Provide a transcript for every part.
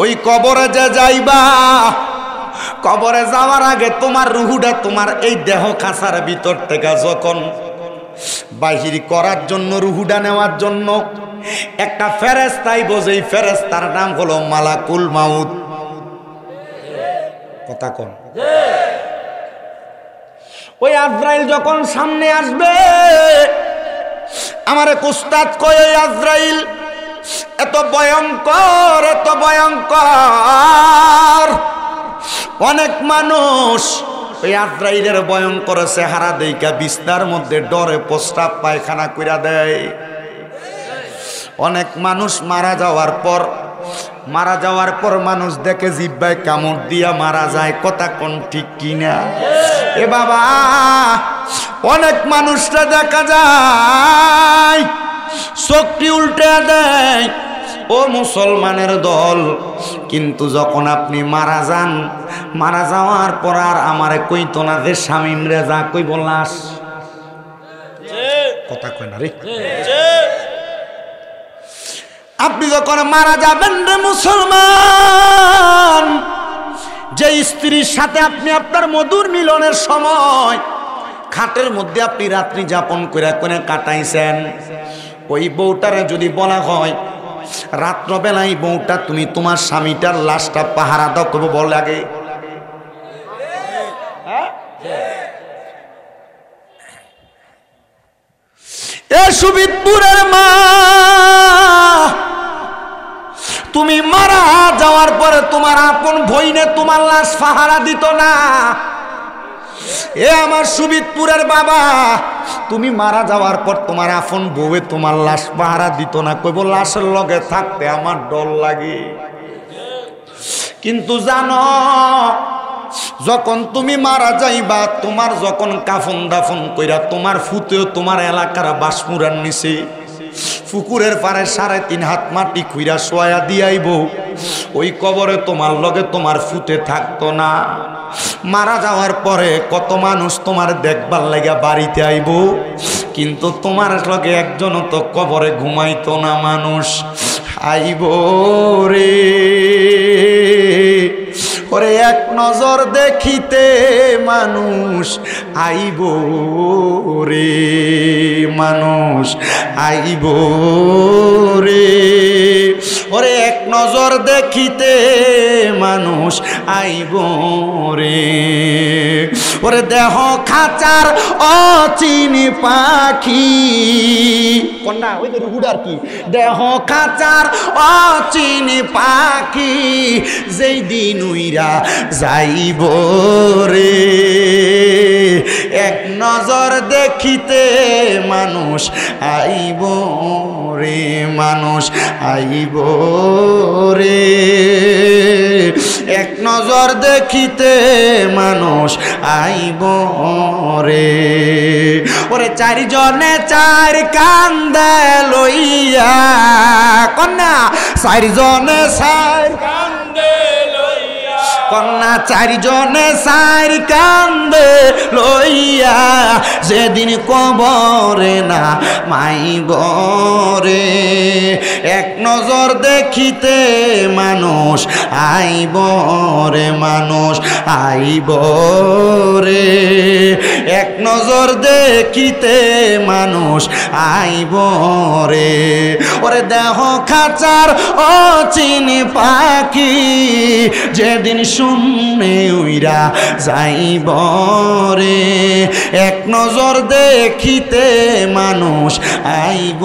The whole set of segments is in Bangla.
ওই কবরে যে যাইবা, কবরে যাওয়ার আগে তোমার রুহুটা তোমার এই দেহ খাঁচার ভিতর থেকে যখন বাহির করার জন্য, রুহুটা নেওয়ার জন্য একটা ফেরেশতাই বোঝে, ফেরেশতার নাম হলো মালাকুল মাউত। কথা কোন? ওই আজরাইল যখন সামনে আসবে, আমার এক উস্তাদ কয় ওই আজরাইল এত ভয়ঙ্কর, এত ভয়ঙ্কর, অনেক মানুষ ওই আজরাইলের ভয়ঙ্কর চেহারা দেইখা বিছনার মধ্যে ডরে প্রস্রাব পায়খানা কইরা দেয়। অনেক মানুষ মারা যাওয়ার পর মানুষ দেখে জিহ্বায় কামড় দিয়া মারা যায়। কথা কোন ঠিক কিনা? এ বাবা, অনেক মানুষটা দেখা যায় চোখটি উল্টে দেয়, ও মুসলমানের দল। কিন্তু যখন আপনি মারা যান, মারা যাওয়ার পর আর আমারে কইতো না যে শামীম রে যা কইব লাশ। কথা কয় না রে। আপনি যখন মারা যাবেন রে মুসলমান, যে স্ত্রীর সাথে আপনি আপনার মধুর মিলনের সময় খাটের মধ্যে আপনি রাত্রি যাপন করে কোনে কাটাইছেন, ওই বউটারে যদি বলা হয় রাত্রবেলায় বউটা তুমি তোমার স্বামীটার লাশটা পাহারা দাও, কবে বল লাগে? এ সুবিদপুরের মা, তুমি মারা যাওয়ার পরে তোমার আপন ভইনে তোমার লাশ পাহারা দিত না। এ আমার সুবিদপুরের বাবা, তুমি মারা যাওয়ার পর তোমার আপন বউয়ে তোমার লাশ পাহারা দিত না, কইব লাশের লগে থাকতে আমার ডর লাগে। কিন্তু জানো, যখন তুমি মারা যাইবা, তোমার যখন কাফন দাফন কইরা তোমার ফুতেও তোমার এলাকার বাসমুরার নিচে পুকুরের পারে 3.5 হাত মাটি খুইরা শোয়া দিয়াইব, ওই কবরে তোমার লগে তোমার ফুতে থাকতো না। মারা যাওয়ার পরে কত মানুষ তোমার দেখবার লাগা বাড়িতে আইব, কিন্তু তোমার লগে একজনও তো কবরে ঘুমাইতো না। মানুষ আইব রে, ওরে এক নজর দেখিতে মানুষ আইব রে, মানুষ আইব রে, ওরে এক নজর দেখিতে মানুষ আইব রে। ওরে দেহ খাঁচার অচিনি পাখি, কন্যা ওই তো রুহুডার কি, দেহ খাঁচার অচিনি পাখি, যেই দিন উইরা যাইব রে, এক নজর দেখিতে মানুষ আইব রে, মানুষ আইব রে, এক নজর দেখিতে মানুষ আইব রে। ওরে 4 জনে 4 কান্দে লইয়া, কন্যা 4 জনে 4 কান্দে লইয়া, কন্যা 4 জনে 4 কান্দে লইয়া, যেদিন কবরে না মাইব রে, এক নজর দেখিতে মানুষ আইব রে, মানুষ আইব রে, এক নজর দেখিতে মানুষ আইব রে। ওরে দেহ খাঁচার অচিনি পাখি, যেদিন শূন্যে উইরা যাইব রে, এক নজর দেখিতে মানুষ আইব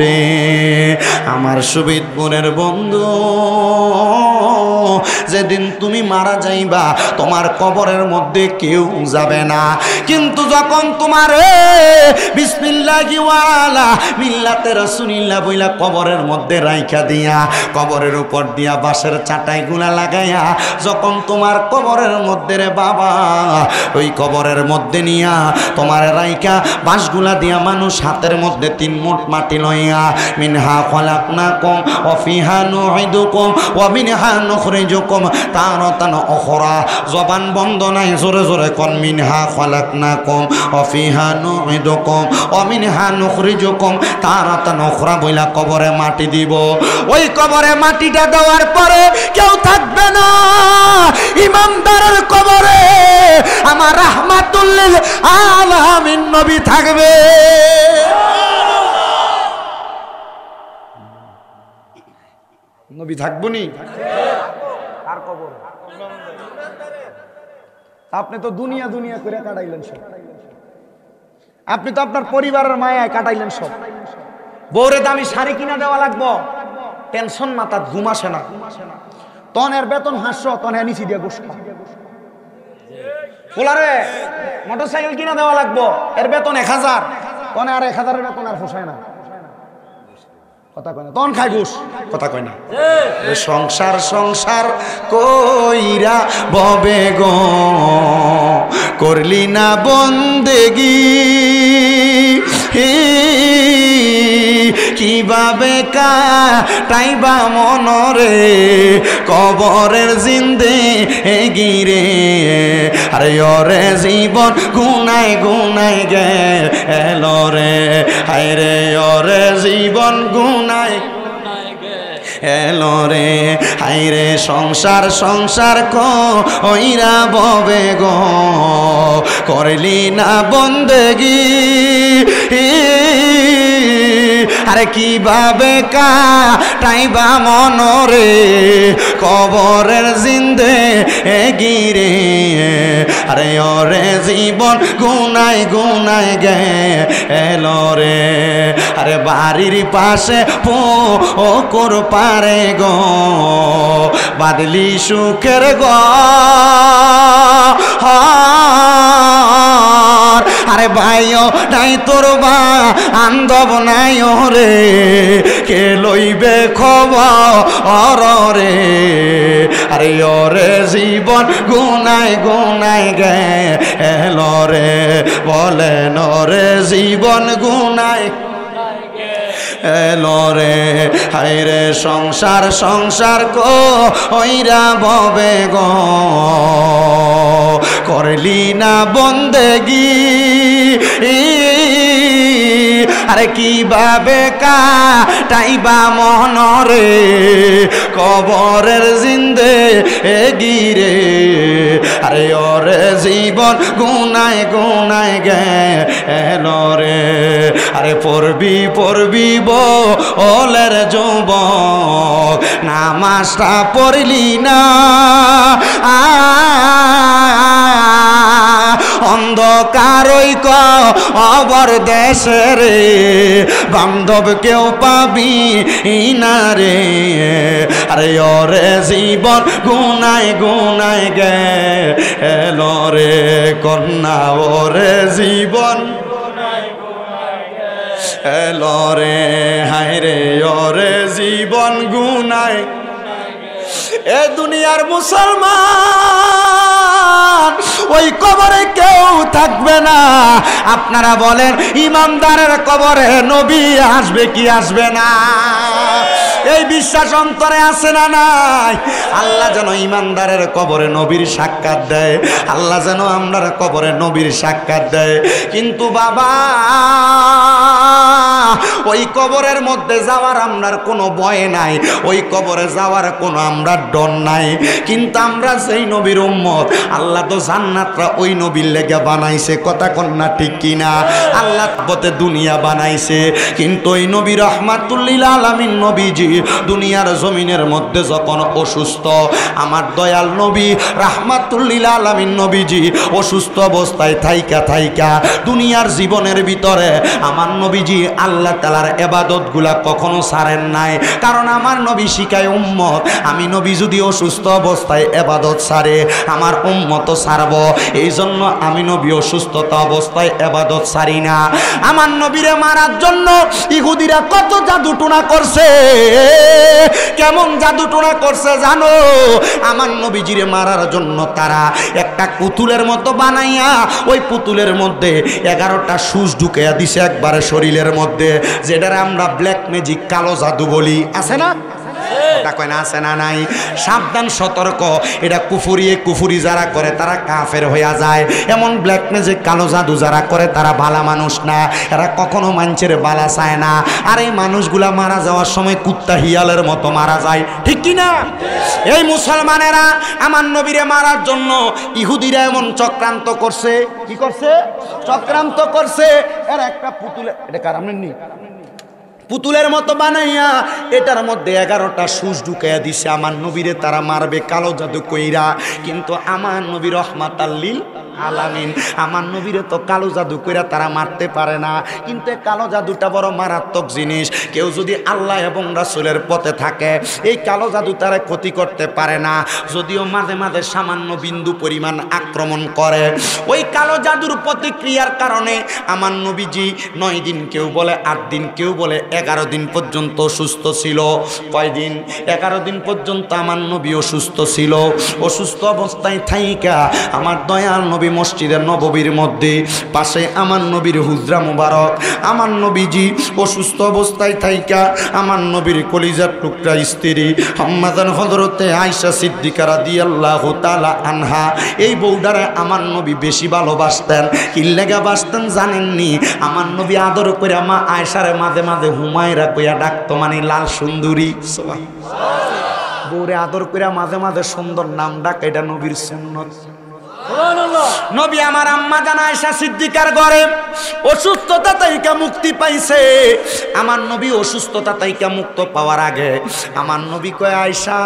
রে। আমার সুবিদপুরের বন্ধু, যেদিন তুমি মারা যাইবা তোমার কবরের মধ্যে কেউ যাবে না, কিন্তু যখন তোমার বিসমিল্লাহি ওয়ালা মিল্লাতে রাসূলিল্লাহ বইলা কবরের মধ্যে রাইখা দিয়া, কবরের উপর দিয়া বাঁশের চাটাইগুলা লাগাইয়া, যখন তোমার কবরের মধ্যে রে বাবা, ওই কবরের মধ্যে নিয়া তোমার রাইখা বাঁশগুলা দিয়া মানুষ হাতের মধ্যে 3 মুঠ মাটি লইয়া, মিনহা খলাকনাকুম ওয়া ফিহা নুঈদুকুম ওয়া মিনহা নুখরিজুকুম তারাতান উখরা জবান বন্ধ নাই জোরে জোরে কোন মিনহা খলাকনাকুম ওয়া ফিহা নুঈদুকুম ওয়া মিনহা নুখরিজুকুম তারাতান উখরা বইলা কবরে মাটি দিব ওই কবরে মাটিটা দেওয়ার পরে কেউ থাকবে না ইমানদারের কবরে আমার রাহমাতুল লিল আলামিন নবী থাকবে নবী থাকবনি আর কবর আপনি তো দুনিয়া দুনিয়া করে কাটাইলেন সব আপনি তো আপনার পরিবারের মায়ায় কাটাইলেন সব বউরে দামি শাড়ি কিনা দেওয়া লাগবো টেনশন মাথা ঘুম আসে না তনের বেতন 500 তনে নিচি দিয়ে গোস পোলারে মোটরসাইকেল কিনা দেওয়া লাগবো এর বেতন 1000 তনে আর 1000 এর বেতন আর পোষায় না কথা কয় না তন খাই ঘুষ কথা কয় না সংসার সংসার কইরা ববে গো করলি না বন্দেগি কিভাবে কাটাইবা মনরে কবরের জিন্দে গিরে আরে ওরে জীবন গুনাই গুনাই গেল রে হায় রে ওরে জীবন গুনাই এলো রে হায় রে সংসার সংসার কইরা ববে গো করলি না বন্দেগি আরে কিভাবে কাটাইবা মনরে কবরের জিন্দে গিরে আরে ওরে জীবন গুনাই গুনাই গেলো রে আরে বাড়ির পাশে পুকুর পারে গো বাদলি সুখের গো আরে ভাইও নাই তোর বা আন্দব নাই রে কে লইবে খবর রে আরে ওরে জীবন গুনাই গুনাই গেল রে বলেন রে জীবন গুনাই এলো রে হায় রে সংসার সংসার কইরা ববে গো করলি না বন্দেগি আরে কিভাবে কাটাইবা মনরে কবরের জিন্দে গিরে আরে ওরে জীবন গুনাই গুনাই গেল রে আরে পড়বি পড়বি বলের যুবক নামাজটা পড়লি না অন্ধকার কবর দেশে রে বান্ধব কেউ পাবি না রে আরে ওরে জীবন গুনাই গুনাই গেল রে কন্যা ওরে জীবন এলো রে হায় রে ওরে জীবন গুনাই এ দুনিয়ার মুসলমান ওই কবরে কেউ থাকবে না আপনারা বলেন ইমানদারের কবরে নবী আসবে কি আসবে না এই বিশ্বাস অন্তরে আছে না নাই আল্লাহ যেন ইমানদারের কবরে নবীর সাক্ষাৎ দেয় আল্লাহ যেন আমরার কবরে নবীর সাক্ষাৎ দেয় কিন্তু বাবা ওই কবরের মধ্যে যাওয়ার আমরার কোনো ভয় নাই ওই কবরে যাওয়ার কোনো আমরা ডর নাই কিন্তু আমরা সেই নবীর উম্মত আল্লাহ তো জান্নাতটা ওই নবীর লেগে বানাইছে কথা কন্যা ঠিক কিনা আল্লাহ পথে দুনিয়া বানাইছে কিন্তু ওই নবী রাহমাতুল লিল আলামিন নবীজি দুনিয়ার জমিনের মধ্যে যখন অসুস্থ আমার দয়াল নবী রাহমাতুল লিল আলামিন নবীজি অসুস্থ অবস্থায় থাইকা থাইকা দুনিয়ার জীবনের ভিতরে আমার নবীজি আল্লাহ তাআলার ইবাদতগুলা কখনো ছাড়েন নাই কারণ আমার নবী শিখায় উম্মত আমি নবী যদি অসুস্থ অবস্থায় ইবাদত ছাড়ে আমার উম্মত ছাড়ব এই জন্য আমি নবী অসুস্থতা অবস্থায় ইবাদত ছাড়ি না আমার নবীরে মারার জন্য ইহুদিরা কত জাদু টোনা করছে কেমন জাদু টোনা করছে জানো আমার নবীজিরে মারার জন্য তারা একটা পুতুলের মতো বানাইয়া ওই পুতুলের মধ্যে 11টা সুচ ঢুকাইয়া দিছে একবারে শরীরের মধ্যে যেটারে আমরা ব্ল্যাক ম্যাজিক কালো জাদু বলি আছে না কথা কয় না, আছে না নাই? সাবধান, সতর্ক, এটা কুফুরি যারা করে তারা কাফের হইয়া যায়। এমন ব্ল্যাক ম্যাজিক, কালো জাদু যারা করে তারা ভালা মানুষ না, এরা কখনো মানুষের বালা চায় না। আর এই মানুষগুলা মারা যাওয়ার সময় কুত্তা হিয়ালের মতো মারা যায়, ঠিক কি না? এই মুসলমানেরা আমার নবীরে মারার জন্য ইহুদিরা এমন চক্রান্ত করছে। কি করছে? চক্রান্ত করছে। এর একটা পুতুল, এটা কার আমরা নি পুতুলের মতো বানাইয়া এটার মধ্যে 11টা সুচ ঢুকাইয়া দিছে। আমার নবীরে তারা মারবে কালো জাদু কইরা, কিন্তু আমার নবী রহমাতাল্লিল আলামিন, আমার নবীরে তো কালো জাদু কইরা তারা মারতে পারে না। কিন্তু কালো জাদুটা বড় মারাত্মক জিনিস। কেউ যদি আল্লাহ এবং রাসূলের পথে থাকে এই কালো জাদু তারা ক্ষতি করতে পারে না, যদিও মাঝে মাঝে সামান্য বিন্দু পরিমাণ আক্রমণ করে। ওই কালো জাদুর প্রতিক্রিয়ার কারণে আমার নবীজি 9 দিন, কেউ বলে 8 দিন, কেউ বলে 11 দিন পর্যন্ত অসুস্থ ছিল। কয়দিন? 11 দিন পর্যন্ত আমার নবী অসুস্থ ছিল। অসুস্থ অবস্থায় থাইকা আমার দয়াল নবী মসজিদের নববীর মধ্যে পাশে আমার নবীর হুজরা মুবারক, আমার নবীজি অসুস্থ অবস্থায় থাইকা আমার নবীর কলিজার টুকরা স্ত্রী আম্মাজান হযরতে আয়েশা সিদ্দিকা রাদিয়াল্লাহু তাআলা আনহা, এই বউডারে আমার নবী বেশি ভালোবাসতেন। কি লাগা বাসতেন জানেননি? আমার নবী আদর করে মা আয়েশারে মাঝে মাঝে হুমায়রা কইয়া ডাকতো, মানে লাল সুন্দরী। বউরে আদর করে মাঝে মাঝে সুন্দর নাম ডাক, এটা নবীর সুন্নত। নবী আমার আম্মা জান আয়েশা সিদ্দিকার ঘরে অসুস্থতা থেকে মুক্তি পাইছে। আমার নবী অসুস্থতা থেকে মুক্ত পাওয়ার আগে আমার নবী কয়, আয়েশা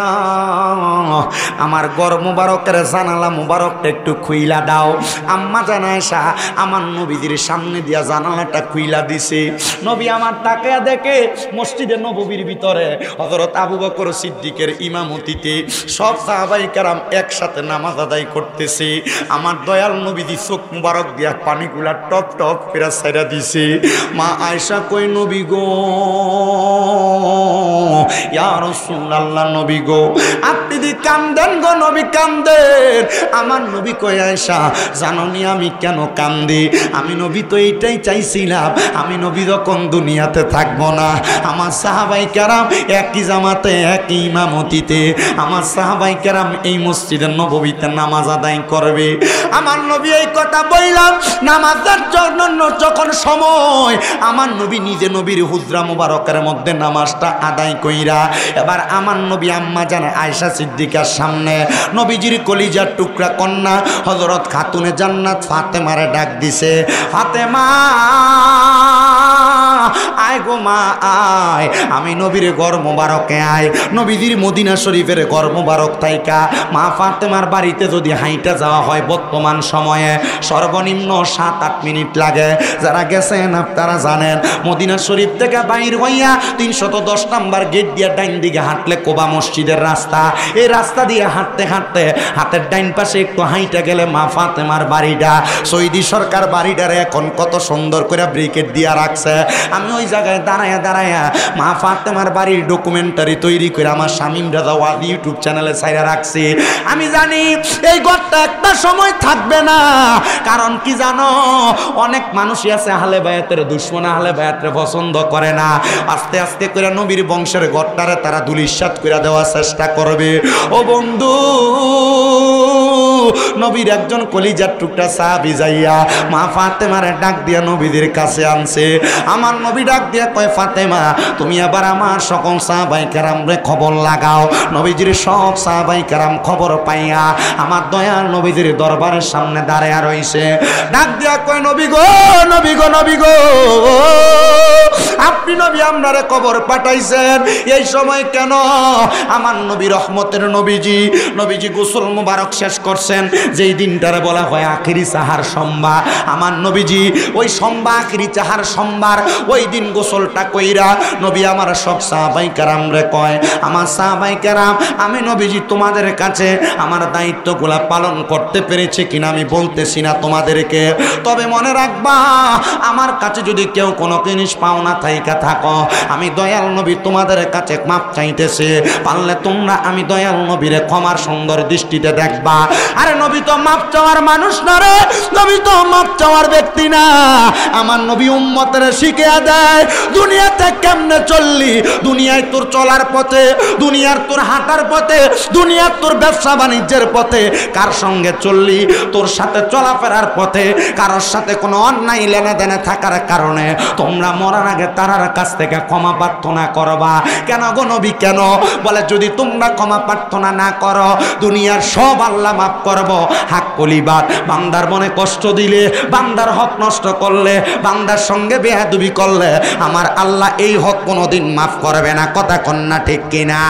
আমার ঘর মুবারকের জানালা মুবারকটা একটু খুইলা দাও। আম্মা জান আয়েশা আমার নবীদের সামনে দিয়া জানালাটা খুইলা দিছে। নবী আমার তাকায়া দেখে মসজিদে নববীর ভিতরে হযরত আবু বকর সিদ্দিকের ইমামতিতে সব সাহাবায়ে কেরাম একসাথে নামাজ আদায় করতেছে। আমার দয়াল নবীজি চোখ মুবারক দিয়া পানিগুলা টপ টপ ফেরা ছাইরা দিছে। মা আয়েশা কই, নবী গো, ইয়া রাসূলুল্লাহ, নবী গো আপনি দি কান্দেন গো, নবী কান্দেন। আমার নবী কই, আয়েশা জাননি আমি কেন কান্দি? আমি নবী তো এইটাই চাইছিলাম, আমি নবী যখন দুনিয়াতে থাকবো না আমার সাহাবায়ে কেরাম একই জামাতে একই ইমামতিতে আমার সাহাবায়ে কেরাম এই মসজিদের নববীতে নামাজ আদায় করবে। আমার নবী এই কথা বললাম নামাজের জন্য যখন সময় আমার নবী নিজে নবীর হুজরা মুবারকের মধ্যে নামাজটা আদায় কইরা এবার আমার নবী আম্মা জান আয়েশা সিদ্দিকার সামনে নবীজির কলিজার টুকরা কন্যা হযরত খাতুনে জান্নাত ফাতেমারে ডাক দিছে, ফাতেমা আয় গো মা আয়, আমি নবীর ঘর মোবারকে আয়। নবীজির মদিনা শরীফের ঘর মোবারক থাইকা মা ফাতেমার বাড়িতে যদি হাইটা যাওয়া হয় বর্তমান সময়ে সর্বনিম্ন 7-8 মিনিট লাগে। যারা গেছেন আপনারা জানেন, মদিনা শরীফ থেকে বাইর হইয়া 310 নাম্বার গেট দিয়ে ডাইন দিকে হাঁটলে কোবা মসজিদের রাস্তা, এই রাস্তা দিয়ে হাঁটতে হাঁটতে হাতের ডাইন পাশে একটু হাইটা গেলে মা ফাতেমার বাড়িটা। সৌদি সরকার বাড়িটারে এখন কত সুন্দর করে ব্রিকেট দিয়া রাখছে। আমি ওই জায়গায় দাঁড়ায়া দাঁড়ায়া মা ফাতেমার বাড়ির ডকুমেন্টারি তৈরি করে আমার শামীম রাজা ওয়াজ ইউটিউব চ্যানেলে ছাইরা রাখছি। আমি জানি এই ঘরটা একটা সময় থাকবে না, কারণ কি জানো, অনেক মানুষই আছে আহলে বায়াতের দুশমন, আহলে বায়াতের পছন্দ করে না। আস্তে আস্তে করে নবীর বংশের ঘরটারে তারা দুলিশাত করে দেওয়ার চেষ্টা করবে। ও বন্ধু, নবীর একজন কলিজার টুকরা সাহাবী যাইয়া মা ফাতেমারে ডাক দিয়া নবীদের কাছে আনছে। আমার নবী ডাক দিয়া কয়, ফাতেমা তুমি আবার আমার সকল সাহাবায়ে কেরামরে খবর লাগাও। নবীজির সব সাহাবায়ে কেরাম খবর পাইয়া আমার দয়াল নবীজির দরবারের সামনে দাঁড়ায়া রইছে। ডাক দিয়া কয়, নবী গো, নবী গো, নবী গো, আপনি নবী আমরারে খবর পাঠাইছেন এই সময় কেন? আমার নবী রহমতের নবীজি গোসল মুবারক শেষ করছেন, যেই দিনটারে বলা হয় আখিরি সাহার সোমবার। আমার নবীজি ওই সোমবার আখিরি সাহার সোমবার ওই দিন গোসলটা কইরা নবী আমার সব সাহাবায়ে কেরামরে কয়, আমার সাহাবায়ে কেরাম আমি নবীজি তোমাদের কাছে আমার দায়িত্বগুলা পালন করতে পেরেছি কিনা আমি বলতেছি না তোমাদেরকে, তবে মনে রাখবা আমার কাছে যদি কেউ কোনো জিনিস পাওনা থাইকা থাকো আমি দয়াল নবী তোমাদের কাছে মাপ চাইতেছে, পারলে তোমরা আমি দয়াল নবীরে ক্ষমার সুন্দর দৃষ্টিতে দেখবা। আরে নবী তো মাপ চাওয়ার মানুষ না রে, নবী তো মাপ চাওয়ার ব্যক্তি না। আমার নবী উম্মতের শিখিয়ে দেয় দুনিয়াতে কেমনে চললি, দুনিয়ায় তোর চলার পথে, দুনিয়ার তোর হাঁটার পথে, দুনিয়ার তোর ব্যবসা বাণিজ্যের পথে কার সঙ্গে চললি, তোর সাথে চলাফেরার পথে কারোর সাথে কোনো অন্যায় লেনাদেনে থাকার কারণে তোমরা মরার আগে তারার কাছ থেকে ক্ষমা প্রার্থনা করবা। কেন গো নবী কেন? বলে যদি তোমরা ক্ষমা প্রার্থনা না করো দুনিয়ার সব আল্লাহ মাফ করব। হাক কলিবাদ বান্দার মনে কষ্ট দিলে, বান্দার হক নষ্ট করলে, বান্দার সঙ্গে বেয়াদবি করলে আমার আল্লাহ এই হক কোনোদিন মাফ করবে না। কথা কন্যা ঠিক কিনা?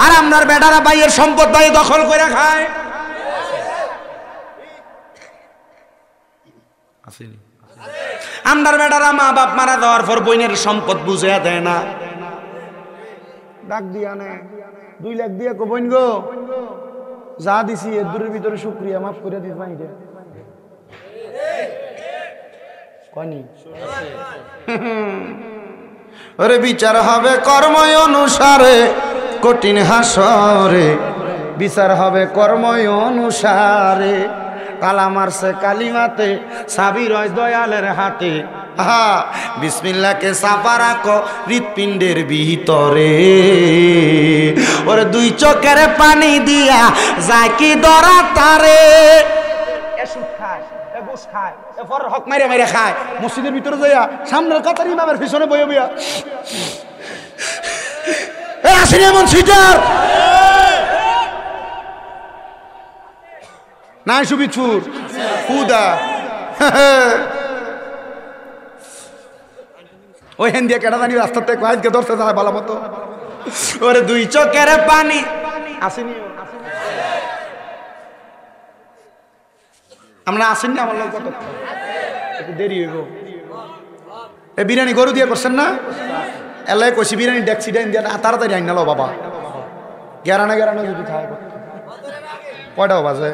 আর আমরার বেটারা ভাইয়ের সম্পদ ভাই দখল করে খায়। আমরার বেটারা মা বাপ মারা দেওয়ার পর বইনের সম্পদ বুঝে দেয় না। ডাক দিয়া নে 2 লাখ দিয়ে কো বইন গো যা দিছি এর দূরের ভিতরে শুকরিয়া মাফ করে দিস ভাই রে কনি। ওরে বিচার হবে কর্ম অনুসারে কঠিন হাসরে, বিচার হবে কর্ম অনুসারে। কালা মারছে কালিমাতে সাবির হয় দয়ালের হাতে। হা বিসমিল্লাহকে সাফা রাখো হৃৎপিণ্ডের ভিতরে। ওরে 2 চোখের পানি দিয়া যায় কি দরা তারে। এসুদ খায়, এ গোস খায়, এ ফর হক মাইরে মাইরে খায়। মসজিদের ভিতরে যাইয়া সামনের কাতার ইমামের পিছনে বইয়া বইয়া এ আসেনি এমন সিটার নাই সুবিচুর হুদা ওই হেন দিয়ে কেটা জানি রাস্তাতে কয়েককে ধরতে যায় ভালো মতো। ওরে 2 চোখের পানি আসেনি, আমরা আসেননি আমার লোক কত একটু দেরি হইব। এ বিরিয়ানি গরু দিয়ে করছেন না? এলাই কষি বিরিয়ানি ডেকসি ডাইন দিয়ে তাড়াতাড়ি আইন নালো বাবা। গেরানা গেরানো যদি খায় কয়টাও বাজে?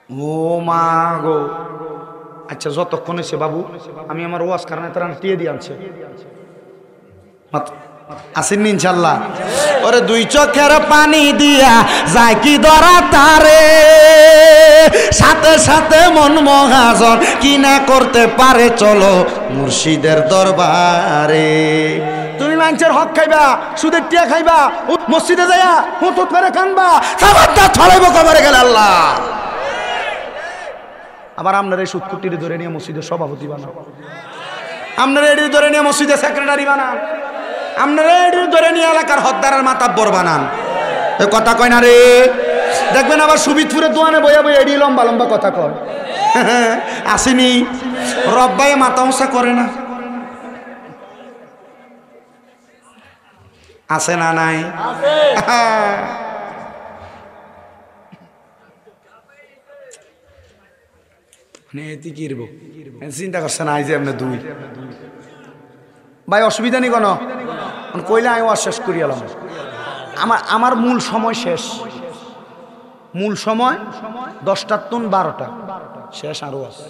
ও মা গো। আচ্ছা যতক্ষণ এসে বাবু আমি আমার ওয়াজ কারণে তারা টিয়ে দিয়ে আনছে আসেননি ইনশাল্লাহ। ওরে 2 চোখের পানি দিয়া যায় কি ধরা তারে, সাথে সাথে মন মহাজন কি না করতে পারে চলো মুর্শিদের দরবারে। তুমি মানুষের হক খাইবা, সুদের টিয়া খাইবা, মসজিদে যাইয়া হুত করে কানবা, খাবারটা ছড়াইব কবরে গেলে আল্লাহ। আবার আপনার এই সুদকুটির ধরে নিয়ে মসজিদের সভাপতি বানান, আপনার এটি ধরে নিয়ে মসজিদের সেক্রেটারি বানান, আপনার এটি ধরে নিয়ে এলাকার হকদারের মাতাব্বর বানান। এ কথা কয় না রে। দেখবেন আবার সুবিদপুরের দোয়ানে বইয়া বইয়া এডি লম্বা লম্বা কথা কয়। আসেনি রব্বাই মাথা উঁচা করে না, আছে না নাই? চিন্তা করছে না যে আপনি 2 ভাই অসুবিধা নেই কোনো কইলে আমি শেষ করি এলাম। আমার মূল সময় শেষ, মূল সময় 10টার তুন 12টা শেষ। আরো আছে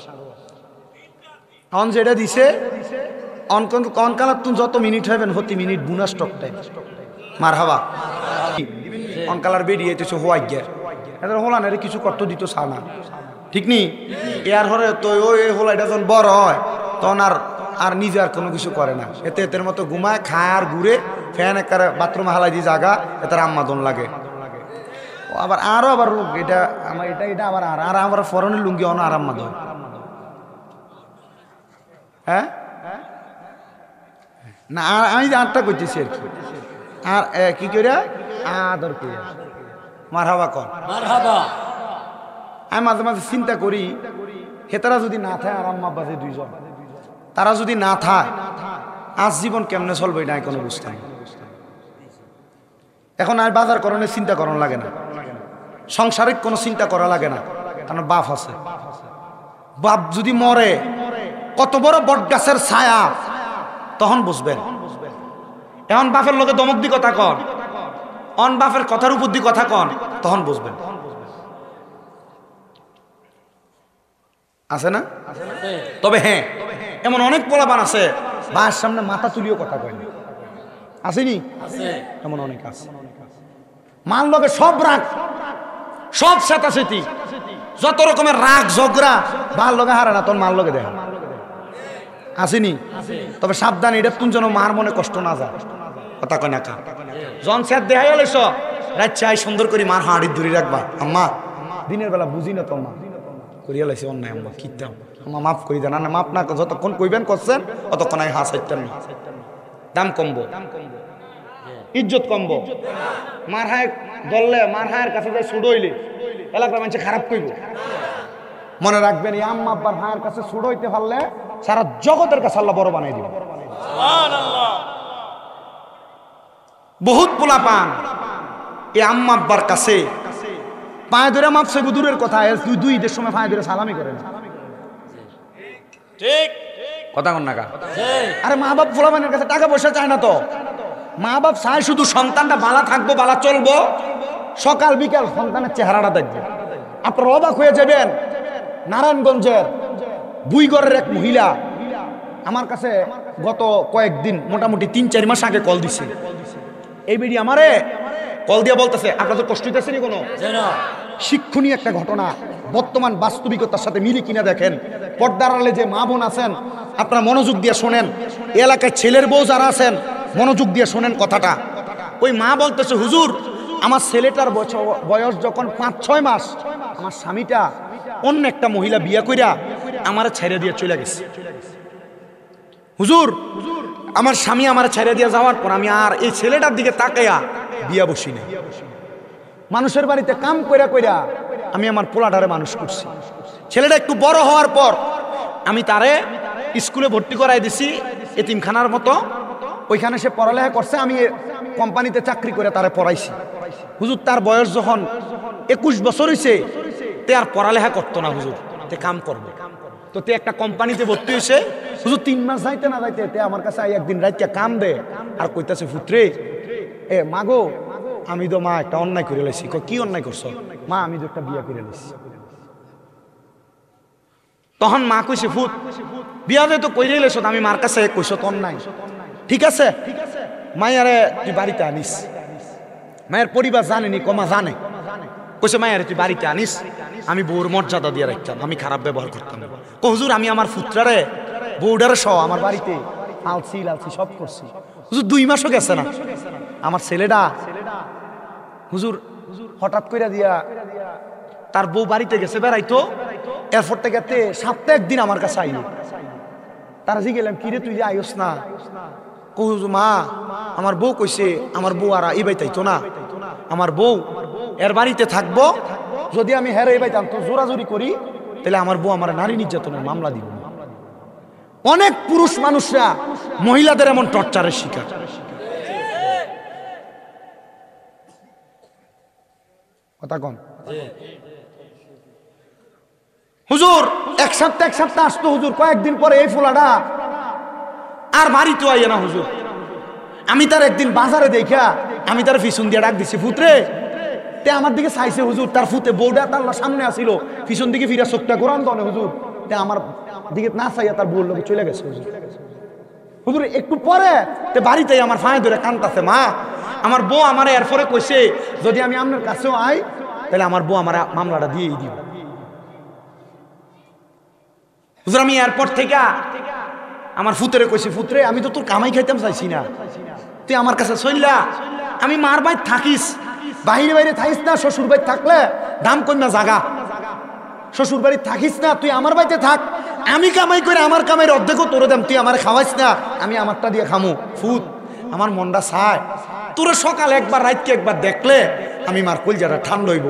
অন যেটা দিছে অনকালার তুন যত মিনিট হবেন প্রতি মিনিট বোনাস টক টাইম মার হাবা অনকালার বেরিয়ে এসেছে হোয়াই গিয়ার এদের হোলা না কিছু করতে দিত চা না, ঠিক নি? এর হরে তো ওই হোলাইটা যখন বড় হয় তখন আর নিজে আর কোনো কিছু করে না, এতে এতের মতো ঘুমায় খায় আর ঘুরে ফ্যান একটা বাথরুমে হালাই দিয়ে জাগা এটার আম্মাদন লাগে। আবার আরো আবার রোগ এটা আমার এটা আবার আর আমার ফরনের লুঙ্গি অন আর আম্মাদন। হ্যাঁ না আমি আটটা করতেছি আর কি। আর কি করে আদর করে মারহাবা কর। আমি মাঝে মাঝে চিন্তা করি হেতারা যদি না থাকে আর আম্মা বাজে 2 জন, তারা যদি না থাকে আজ জীবন কেমনে চলবে না কোনো বুঝতে নাই। এখন আর বাজার করণের চিন্তা করানো লাগে না, সংসারিক কোনো চিন্তা করা লাগে না, কারণ বাপ আছে। বাপ যদি মরে কত বড় বট গাছের ছায়া তখন বুঝবেন। এখন বাপের লোকে দমক দি কথা কন, অন বাপের কথার উপর দি কথা কন, তখন বুঝবেন। আছে না? তবে হ্যাঁ এমন অনেক পোলাপান আছে বাবার সামনে মাথা তুলিও কথা কয় না, আসেনি? এমন অনেক আছে। মান লগে সব রাগ, সব চেতাচেতি, যত রকমের রাগ ঝগড়া ভাল লগে হারে না তোর মার লগে দেখা আসেনি। তবে সাবধান, এটা তুমি যেন মার মনে কষ্ট না যায়। কথা কয় না কা জন স্যার দেখাই এলেছ রাত চাই সুন্দর করে মার হাঁড়ি ধরে রাখবা। আম্মা দিনের বেলা বুঝি না তো মা করিয়া লাইছে অন্যায়, আম্মা কিতাম আম্মা মাফ করি দেন। না মাফ না যতক্ষণ কইবেন করছেন অতক্ষণ আমি হাস হাইতেন না। দাম কমবো, ইজ্জত কমবো। মার হায় ধরলে মার হায়ের কাছে যাই ছুট হইলে এলাকার মানুষ খারাপ কইব। মনে রাখবেন এই আম্মা আব্বার হায়ের কাছে ছুট হইতে পারলে সারা জগতের কাছে আল্লাহ বড় বানাই দিব। বহুত পোলা পান এই আম্মা আব্বার কাছে পায়ে ধরে মাপ সে দূরের কথা, দুই ঈদের সময় পায়ে ধরে সালামি করেন। ঠিক কথা কন না কা? আরে মা বাপ পোলা পানের কাছে টাকা পয়সা চায় না তো, মা বাপ চায় শুধু সন্তানটা বালা থাকবো, বালা চলবো, সকাল বিকাল সন্তানের চেহারাটা দেখবে। আপনারা অবাক হয়ে যাবেন, নারায়ণগঞ্জের বুইগড়ের এক মহিলা আমার কাছে গত কয়েকদিন মোটামুটি 3-4 মাস আগে কল দিছে। এই বেডি আমারে কল দিয়ে বলতেছে আপনাদের কষ্ট হইতেছে নি কোনো? শিক্ষণীয় একটা ঘটনা, বর্তমান বাস্তবিকতার সাথে মিলি কিনা দেখেন। পর্দার আড়ালে যে মা বোন আছেন আপনারা মনোযোগ দিয়ে শোনেন, এলাকায় ছেলের বউ যারা আছেন মনোযোগ দিয়ে শোনেন কথাটা। ওই মা বলতেছে হুজুর আমার ছেলেটার বয়স যখন 5-6 মাস আমার স্বামীটা অন্য একটা মহিলা বিয়ে কইরা আমার ছেড়ে দিয়ে চলে গেছে। হুজুর আমার স্বামী আমার ছেড়ে দিয়ে যাওয়ার পর আমি আর এই ছেলেটার দিকে তাকাইয়া বিয়া বসি না। মানুষের বাড়িতে কাম কইরা কইরা আমি আমার পোলাটারে মানুষ করছি। ছেলেটা একটু বড় হওয়ার পর আমি তারে স্কুলে ভর্তি করাই দিছি এতিমখানার মতো, ওইখানে সে পড়ালেখা করছে, আমি কোম্পানিতে চাকরি করে তারে পড়াইছি। হুজুর তার বয়স যখন 21 বছর হয়েছে তে আর পড়ালেখা করতো না হুজুর, তে কাম করবে। তো তে একটা কোম্পানিতে ভর্তি হয়েছে হুজুর, 3 মাস যাইতে না যাইতে তে আমার কাছে একদিন রাইতে কাম দে আর কইতাছে পুত্রে এ মাগো আমি তো মা একটা অন্যায় করে লাইছি। কি অন্যায় করছো? মা আমি তো একটা বিয়া করে লাইছি। তখন মা কইছে ফুত বিয়া তো কইরে লাইছ, আমি মার কাছে কইছ তো অন্যায়। ঠিক আছে মায়ারে তুই বাড়িতে আনিস। মায়ের পরিবার জানেনি, কমা জানে। কইছে মায়ারে তুই বাড়িতে আনিস, আমি বউর মর্যাদা দিয়ে রাখতাম, আমি খারাপ ব্যবহার করতাম। হুজুর আমি আমার পুত্রারে বউডারে সহ আমার বাড়িতে আলসি লালসি সব করছি। হুজুর 2 মাসও গেছে না, আমার ছেলেটা হুজুর হঠাৎ করে দিয়া তার বউ বাড়িতে গেছে বেড়াইতো, এরপর থেকে সপ্তাহে একদিন আমার কাছে আইলো। তারা জি গেলাম কিরে তুই যে আইস না? হুজুর মা আমার বউ কইছে আমার বউ আর এই বাইতাইতো না, আমার বউ এর বাড়িতে থাকবো, যদি আমি হেরে এই বাইতাম তো জোরাজোরি করি তাহলে আমার বউ আমার নারী নির্যাতনের মামলা দিব। অনেক পুরুষ মানুষরা মহিলাদের এমন টর্চারের শিকার। কথা কন হুজুর এক সপ্তাহ আসতো হুজুর, কয়েকদিন পরে এই ফুলাটা আর বাড়িতে আইয়া না হুজুর। আমি তার একদিন বাজারে দেখা আমি তার পিছন দিয়ে ডাক দিছি ফুতরে, তে আমার দিকে চাইছে হুজুর, তার ফুতে বউটা তার সামনে আসিল, পিছন দিকে ফিরা চোখটা গোরান দনে হুজুর, তে আমার দিকে না চাইয়া তার বউর লোকে চলে গেছে হুজুর। হুজুর একটু পরে তে বাড়িতে আমার ফাঁয়ে ধরে কান্তাছে, মা আমার বউ আমার এরপরে কইছে যদি আমি আপনার কাছেও আই তাহলে আমার বউ আমার মামলাটা দিয়েই দিব। হুজুর আমি এয়ারপোর্ট থেকে আমার ফুতরে কইছি ফুতরে আমি তো তোর কামাই খাইতাম চাইছি না, তুই আমার কাছে চললা, আমি মার বাড়ি থাকিস, বাইরে বাইরে থাকিস না, শ্বশুর বাড়ি থাকলে দাম কন্যা জাগা, শ্বশুর বাড়ি থাকিস না, তুই আমার বাড়িতে থাক, আমি কামাই করে আমার কামাইয়ের অর্ধেকও তোরে দাম, তুই আমার খাওয়াইস না, আমি আমারটা দিয়ে খামু। ফুত আমার মনটা চায় তোর সকাল একবার রাতকে একবার দেখলে আমি মার কলজাটা ঠান্ডা হইব।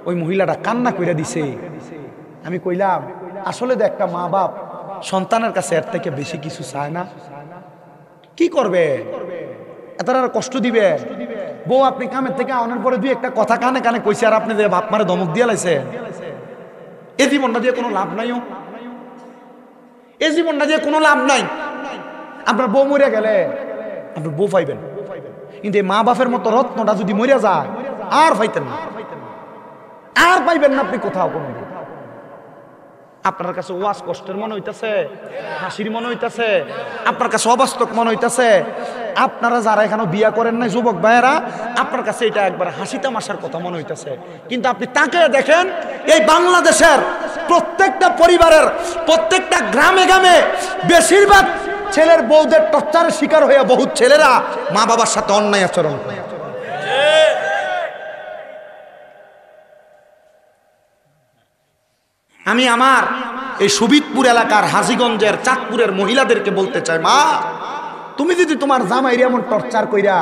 ওই মহিলাটা কান্না কইরা দিছে। আমি কইলাম আসলে তো একটা মা বাপ সন্তানের কাছে এর থেকে বেশি কিছু চায় না, কি করবে এতার আর কষ্ট দিবে। বউ আপনি কামের থেকে আনার পরে 2 একটা কথা কানে কানে কইছে আর আপনি যে বাপ মারে ধমক দিয়ে লাইছে, এই জীবনটা দিয়ে কোনো লাভ নাই, এই জীবনটা দিয়ে কোনো লাভ নাই। আপনার বউ মরিয়া গেলে আপনার বউ পাইবেন, কিন্তু এই মা বাপের মতো রত্নটা যদি মরিয়া যায় আর পাইতেন না, আর পাইবেন না আপনি কোথাও কোনো। আপনার কাছে ওয়াজ কষ্টের মনে হইতেছে, হাসির মনে হইতেছে, আপনার কাছে অবাস্তব মনে হইতেছে। আপনারা যারা এখানে বিয়া করেন নাই যুবক ভাইয়েরা, আপনার কাছে এটা একবার হাসি তামাশার কথা মনে হইতেছে। কিন্তু আপনি তাকে দেখেন, এই বাংলাদেশের প্রত্যেকটা পরিবারের প্রত্যেকটা গ্রামে গ্রামে বেশিরভাগ ছেলের বউদের টর্চারের শিকার হয়ে বহুত ছেলেরা মা বাবার সাথে অন্যায় আচরণ করে। আমি আমার এই সুবিদপুর এলাকার হাজীগঞ্জের চাঁদপুরের মহিলাদেরকে বলতে চাই, মা তুমি যদি তোমার জামাইরে এমন টর্চার কইরা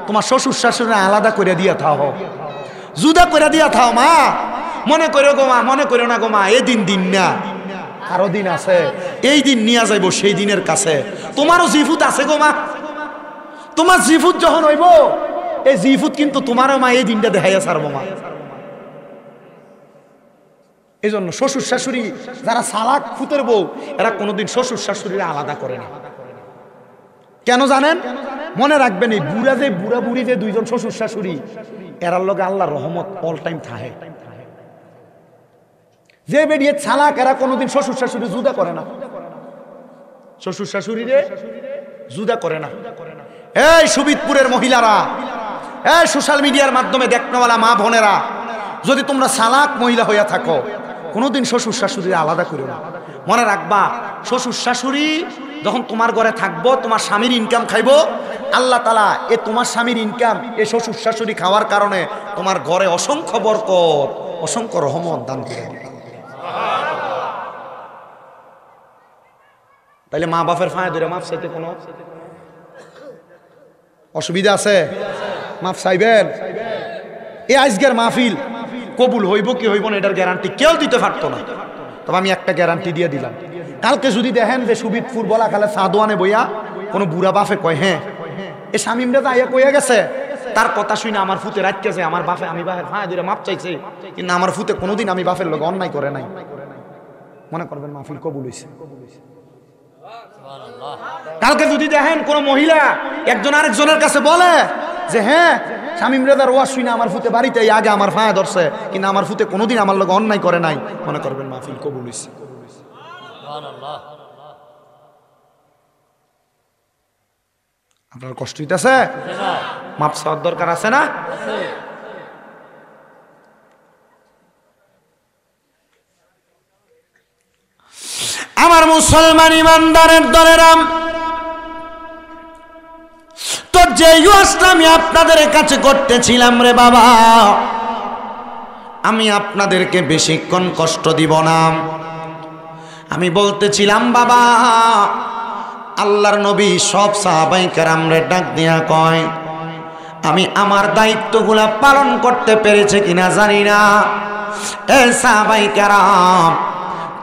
তোমার শ্বশুর শাশুড়ি আলাদা করে দিয়া থাও, জুদা করে দিয়া থাও, মা মনে করো গো মা, মনে করো না গো মা, এই দিন দিন না, আরো দিন আছে, এই দিন নিয়ে যাইব সেই দিনের কাছে। তোমারও জিফুত আছে গো মা, তোমার জিফুত যখন হইব এই জিফুত কিন্তু তোমারও মা এই দিনটা দেখাইয়া ছাড়বো মা। এই জন্য শ্বশুর শাশুড়ি যারা সালাক ফুতের বউ, এরা কোনোদিন শ্বশুর শাশুড়িরা আলাদা করে না। কেন জানেন? মনে রাখবেন, এই বুড়া যে বুড়া বুড়ি যে দুইজন শ্বশুর শাশুড়ি, এরার লগে আল্লাহর রহমত অল টাইম থাকে। যে বেরিয়ে সালাক, এরা কোনোদিন শ্বশুর শাশুড়ি জুদা করে না, শ্বশুর শাশুড়িরে জুদা করে না। এই সুবিদপুরের মহিলারা, এই সোশ্যাল মিডিয়ার মাধ্যমে দেখনেওয়ালা মা বোনেরা, যদি তোমরা সালাক মহিলা হইয়া থাকো, কোনোদিন শ্বশুর শাশুড়ি আলাদা করো না। মনে রাখবা, শ্বশুর শাশুড়ি যখন তোমার ঘরে থাকবো, তোমার স্বামীর ইনকাম খাইবো, আল্লাহ তাআলা এ তোমার স্বামীর ইনকাম এ শ্বশুর শাশুড়ি খাওয়ার কারণে তোমার ঘরে অসংখ্য বরকত, অসংখ্য রহমত দান করে দিবে। তাইলে মা বাপের ফাঁয়ে ধরে মাফ চাইতে কোনো অসুবিধা আছে? মাফ চাইবেন। এই আজকের মাহফিল কবুল হইব কি হইব না এটার গ্যারান্টি কেউ দিতে পারতো না, তবে আমি একটা গ্যারান্টি দিয়ে দিলাম। কালকে যদি দেখেন যে সুবিদপুর বলা খালে সাদোয়ানে বইয়া কোনো বুড়া বাপে কয়, হ্যাঁ এ শামিমরা তো আইয়া কইয়া গেছে, তার কথা শুনে আমার ফুতে রাখতেছে, আমার বাপে, আমি বাপের ফাঁয়ে ধরে মাপ চাইছে, কিন্তু আমার ফুতে কোনোদিন আমি বাপের লোক অন্যায় করে নাই, মনে করবেন মাহফিল কবুল হইছে। কালকে যদি দেখেন কোন মহিলা একজন আরেকজনের কাছে বলে যে হ্যাঁ শামিম রেজার ওয়াজ শুনে আমার ফুতে বাড়িতে আগে আমার ফাঁয়া ধরছে, কিন্তু আমার ফুতে কোনোদিন আমার লোক অন্যায় করে নাই, মনে করবেন মাহফিল কবুল হইছে। আপনার কষ্ট হইতেছে? মাপ চাওয়ার দরকার আছে না? আমার মুসলমান ইমানদারের দলেরাম, তো যে ওয়াজটা আমি আপনাদের কাছে করতেছিলাম রে বাবা, আমি আপনাদেরকে বেশিক্ষণ কষ্ট দিব না। আমি বলতেছিলাম বাবা, আল্লাহর নবী সব সাহাবায়ে কেরামরে ডাক দিয়া কয়, আমি আমার দায়িত্বগুলা পালন করতে পেরেছি কিনা জানি না। এ সাহাবায়ে কেরাম,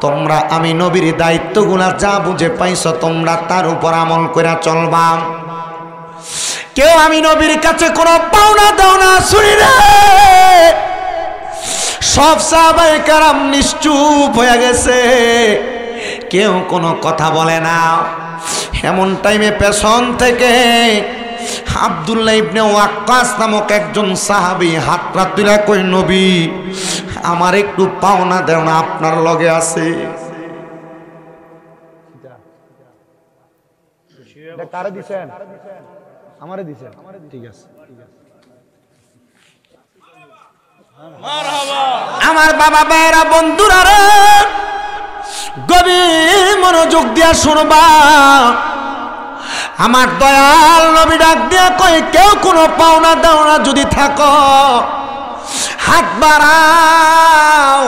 তোমরা আমি নবীর দায়িত্বগুলা যা বুঝে পাইছো তোমরা তার উপর আমল করে চলবা। কেউ আমি নবীর কাছে কোনো পাওনা দাও না শুনি রে। সব সাহাবায়ে কেরাম নিশ্চুপ হয়ে গেছে, কেউ কোনো কথা বলে না। এমন টাইমে পেছন থেকে আব্দুল্লাহ ইবনে ওয়াক্কাস নামক একজন সাহাবী হাতটা তুলে কই, নবী আমার একটু পাওনা দেও না, আপনার লগে আছে। কারে দিছেন? আমারে দিছেন, ঠিক আছে। আমার বাবা ভাইরা বন্ধুরা রে, গভীর মনোযোগ দিয়া শুনবা। আমার দয়াল নবী ডাক দিয়া কই, কেউ কোনো পাওনা দেওনা যদি থাকো হাত বাড়াও।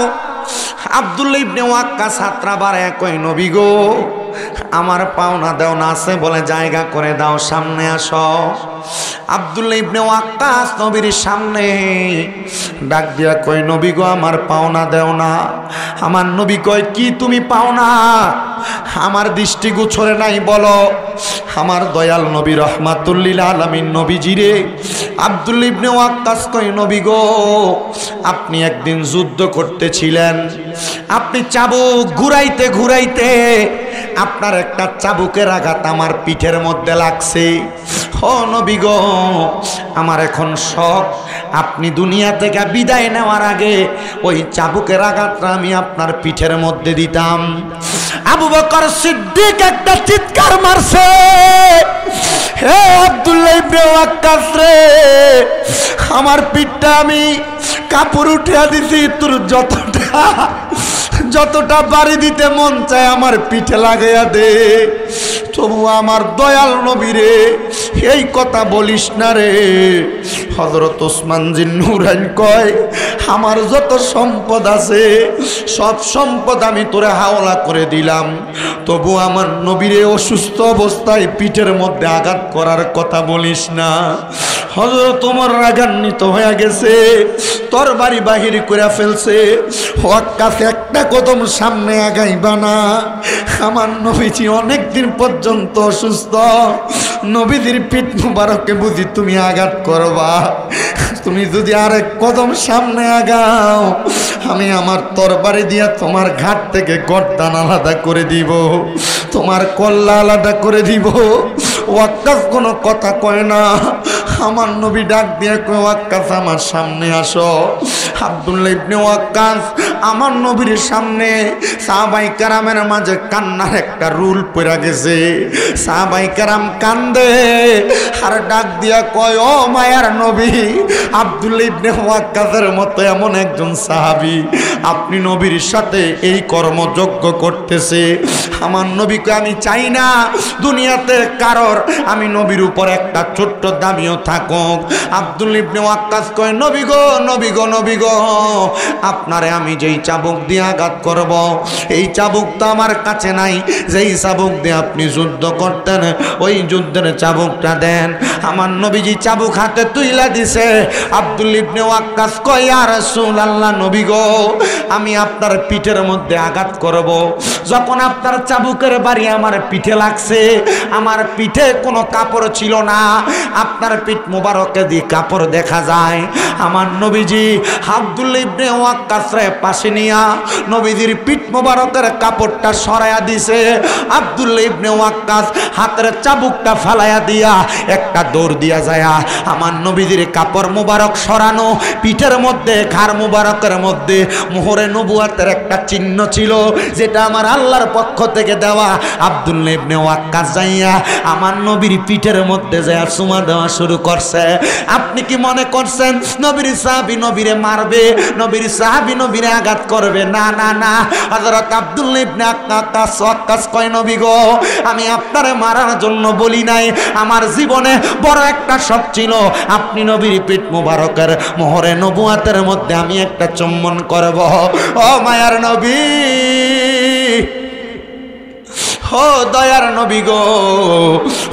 আব্দুল্লাহ ইবনে ওয়াক্কাস হাতটা বাড়ায় কই, নবী গো আমার পাওনা দেওনা আছে বলে জায়গা করে দাও, সামনে আসো। আব্দুল্লাহ ইবনে ওয়াক্কাস নবীর সামনে ডাক দিয়া কই, নবী গো আমার পাওনা দেওনা। আমার নবী কয়, কি তুমি পাওনা? আমার দৃষ্টি গোচরে নাই বলো। আমার দয়াল নবী রাহমাতুল লিল আলামিন নবীজি রে, আব্দুল্লাহ ইবনে ওয়াক্কাস কয়, নবী গো আপনি একদিন যুদ্ধ করতেছিলেন, আপনি চাবুক ঘুরাইতে ঘুরাইতে আপনার একটা চাবুকের আঘাত আমার পিঠের মধ্যে লাগছে। ও নবী গো আমার এখন শখ, আপনি দুনিয়া থেকে বিদায় নেওয়ার আগে ওই চাবুকের আঘাতটা আমি আপনার পিঠের মধ্যে দিতাম। আবু বকর সিদ্দিক একটা চিৎকার মারছে, হে আব্দুল্লাহ ইবনে ওয়াক্কাস রে, আমার পিঠটা আমি কাপড় উঠিয়া দিছি, তোর যতটা বাড়ি দিতে মন চায় আমার পিঠে লাগাইয়া দে, তবু আমার দয়াল নবীরে এই কথা বলিস না রে। হযরত ওসমান জিন নুরাইন কয়, আমার যত সম্পদ আছে সব সম্পদ আমি তোরে হাওলা করে দিলাম, তবু আমার নবীরে অসুস্থ অবস্থায় পিঠের মধ্যে আঘাত করার কথা বলিস না। হযরত ওমর রাগান্বিত হয়ে গেছে, তরবারি বাহির করে ফেলছে। ওয়াক্কাস একটা কদম সামনে আগাইবা না, আমার নবীজি অনেকদিন পর্যন্ত অসুস্থ, নবীজির পিঠ মুবারকে বুঝি তুমি আঘাত করবা, তুমি যদি আরেক কদম সামনে আগাও আমি আমার তরবারি দিয়া তোমার ঘাট থেকে গর্দান আলাদা করে দিব, তোমার কল্লা আলাদা করে দিব। ওয়াক্কাস কোনো কথা কয় না। আমার নবী ডাক দিয়ে কয়, ওয়াক্কাস আমার সামনে আসো। আব্দুল্লাহ ইবনে ওয়াক্কাস আমার নবীর সামনে, সাহাবায়ে কেরামের মাঝে কান্নার একটা রুল পড়ে গেছে। সাহাবায়ে কেরাম কান্দে আর ডাক দিয়া কয়, ও মায়ার নবী, আব্দুল্লাহ ইবনে ওয়াক্কাসের মতো এমন একজন সাহাবী আপনি নবীর সাথে এই কর্মযজ্ঞ করতেছে। আমার নবীকে আমি চাই না দুনিয়াতে কারোর আমি নবীর উপর একটা ছোট্ট দামিও থাকুক। আব্দুল্লাহ ইবনে ওয়াক্কাস কয়, নবী গো, নবী গো, নবী গো, আপনারে আমি যেই চাবুক দিয়ে আঘাত করব এই চাবুক তো আমার কাছে নাই, যেই চাবুক দিয়ে আপনি যুদ্ধ করতেন ওই যুদ্ধের চাবুকটা দেন। আমার নবীজি চাবুক হাতে তুইলা দিছে। আব্দুল্লাহ ইবনে ওয়াক্কাস কয়, ইয়া রাসূলুল্লাহ, নবী গো, আমি আপনার পিঠের মধ্যে আঘাত করব। যখন আপনার চাবুকের বাড়ি আমার পিঠে লাগছে, আমার পিঠে কোনো কাপড় ছিল না, আপনার পিঠ মোবারকে দিয়ে কাপড় দেখা যায়। আমার নবীজি আব্দুল্লাহ ইবনে ওয়াক্কাসরে পাশে নিয়া নবীজির পিঠ মোবারকের কাপড়টা সরাইয়া দিছে। আব্দুল্লাহ ইবনে ওয়াক্কাস হাতের চাবুকটা ফালাইয়া দিয়া একটা দৌড় দিয়া যায় আমার নবীজির কাপড় মোবারক সরানো, পিঠের মধ্যে ঘাড় মোবারকের মধ্যে মোহরে নবুয়াতের একটা চিহ্ন ছিল, যেটা আমার আল্লাহর পক্ষ থেকে দেওয়া। আব্দুল্লাহ ইবনে ওয়াক্কাস যাইয়া আমার নবীর পিঠের মধ্যে যাইয়া চুমা দেওয়া শুরু করছে। আপনি কি মনে করছেন নবীর সাহাবী নবীরে মারবে, নবীর সাহাবী নবীরে আঘাত করবে? না না না। হযরত আব্দুল্লাহ ইবনে ওয়াক্কাস কয়, নবী গো, আমি আপনারে মারার জন্য বলি নাই, আমার জীবনে বড় একটা শখ ছিল আপনি নবীর পিঠ মুবারকের মোহরে নবুয়াতের মধ্যে আমি একটা চুম্বন করব। ও মায়ার নবী, ও দয়ার নবী গো,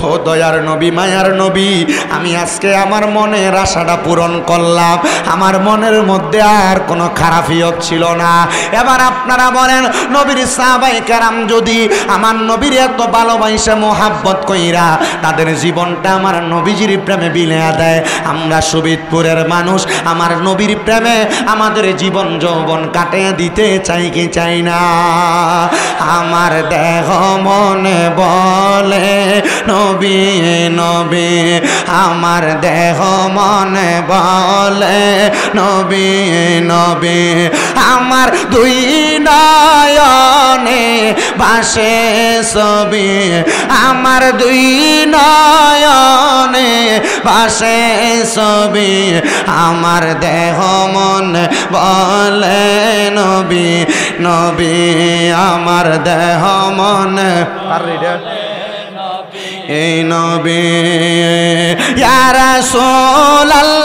ও দয়ার নবী, মায়ার নবী, আমি আজকে আমার মনের আশাটা পূরণ করলাম, আমার মনের মধ্যে আর কোনো খারাপিয়ত ছিল না। এবার আপনারা বলেন, নবীর সাহাবায়ে কেরাম যদি আমার নবীর এত ভালোবাসা মোহাব্বত কইরা তাদের জীবনটা আমার নবীজির প্রেমে বিলিয়ে দেয়, আমরা শোভিতপুরের মানুষ আমার নবীর প্রেমে আমাদের জীবন যৌবন কাটিয়ে দিতে চাই কি চাই না? আমার দেহ মনে বলে নবী নবী, আমার দেহ মনে বলে নবী নবী, আমার দুই নয়নে ভাসে ছবি, আমার দুই নয়নে ভাসে ছবি, আমার দেহ মনে বলে নবী নবী, আমার দেহ মনে এই নবী। ইয়া রাসূলুল্লাহ,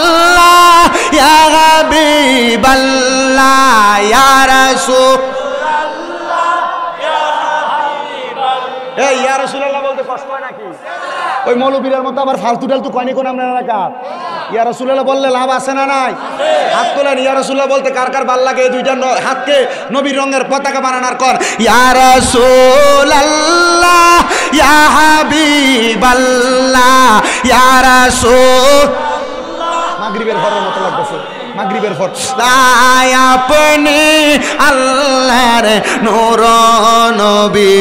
ইয়া হাবিবাল্লাহ, ইয়া রাসূলুল্লাহ, ইয়া হাবিবাল্লাহ। এই ইয়া রাসূলুল্লাহ বলতে কষ্ট হয় নাকি? ওই মৌলবীরের মতো আবার ফালতু টালতু কয়নি কোন আপনার এলাকা? ইয়া রাসূলুল্লাহ বললে লাভ আছে না নাই? হাত তোলেন। ইয়া রাসূলুল্লাহ বলতে কার কার ভাল লাগে? এই দুইটা হাতকে নবীর রঙের পতাকা বানানোর কর। ইয়া রাসূলুল্লাহ, ইয়া হাবিবাল্লাহ, ইয়া রাসূলুল্লাহ। মাগরিবের ঘরের মতো লাগতেছে। মাগরিবের পর আপনি আল্লাহর নূর নবী